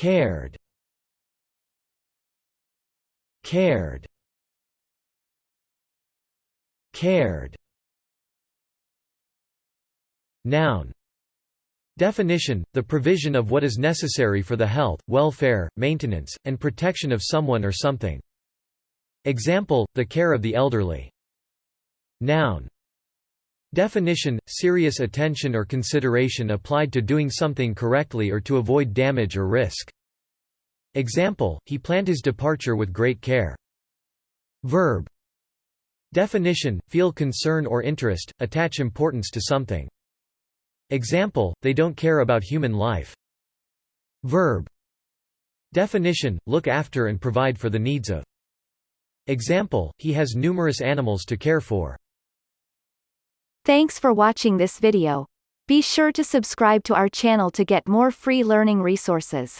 cared, cared, cared. Noun. Definition: the provision of what is necessary for the health, welfare, maintenance, and protection of someone or something. Example: the care of the elderly. Noun. Definition: serious attention or consideration applied to doing something correctly or to avoid damage or risk. Example: he planned his departure with great care. Verb. Definition: feel concern or interest, attach importance to something. Example: they don't care about human life. Verb. Definition: look after and provide for the needs of. Example: he has numerous animals to care for. Thanks for watching this video. Be sure to subscribe to our channel to get more free learning resources.